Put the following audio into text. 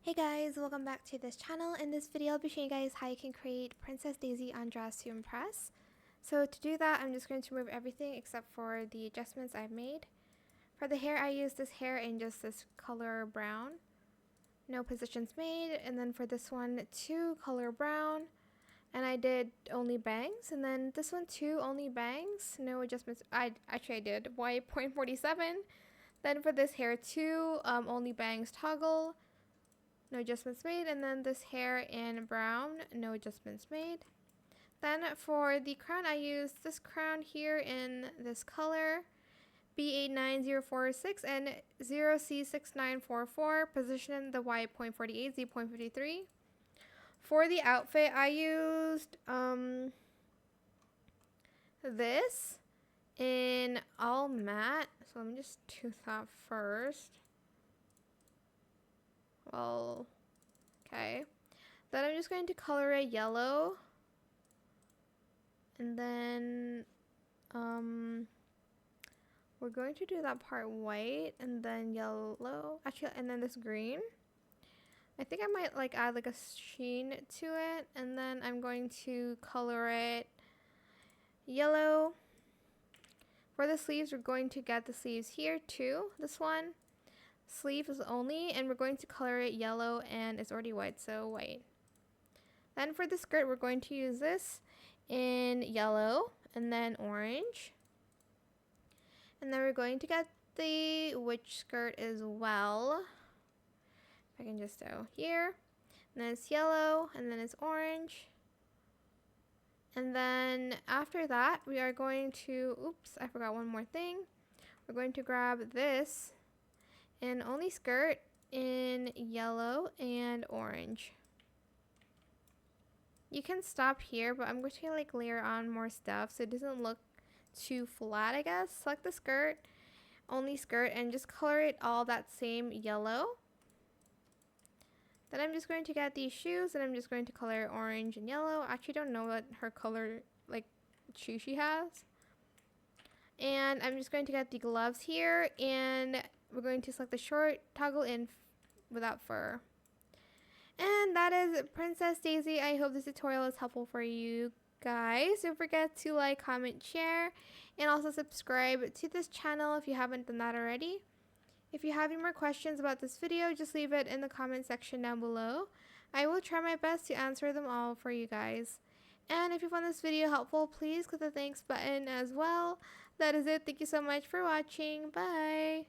Hey guys, welcome back to this channel. In this video, I'll be showing you guys how you can create Princess Daisy on Dress to Impress. So to do that, I'm just going to remove everything except for the adjustments I've made. For the hair, I used this hair in just this color brown. No positions made. And then for this one, two color brown. And I did only bangs. And then this one too, only bangs. No adjustments. I did white 0.47. Then for this hair too, only bangs toggle. No adjustments made. And then this hair in brown, no adjustments made. Then for the crown, I used this crown here in this color, B89046 and 0C6944, position the Y.48, Z.53. For the outfit, I used this in all matte. So let me just do that first. Well, okay. Then I'm just going to color it yellow. And then we're going to do that part white and then yellow. Actually, and then this green. I think I might like add like a sheen to it. And then I'm going to color it yellow. For the sleeves, we're going to get the sleeves here too. This one. Sleeve is only, and we're going to color it yellow, and it's already white, so white. Then for the skirt, we're going to use this in yellow and then orange. And then we're going to get the witch skirt as well. If I can just go here. And then it's yellow, and then it's orange. And then after that, we are going to, oops, I forgot one more thing. We're going to grab this and only skirt in yellow and orange. You can stop here, but I'm going to like layer on more stuff so it doesn't look too flat, I guess. Select the skirt, only skirt, and just color it all that same yellow. Then I'm just going to get these shoes and I'm just going to color orange and yellow. I actually don't know what her color like shoe she has. And I'm just going to get the gloves here, and we're going to select the short, toggle in without fur. And that is Princess Daisy. I hope this tutorial is helpful for you guys. Don't forget to like, comment, share, and also subscribe to this channel if you haven't done that already. If you have any more questions about this video, just leave it in the comment section down below. I will try my best to answer them all for you guys. And if you found this video helpful, please click the thanks button as well. That is it. Thank you so much for watching. Bye.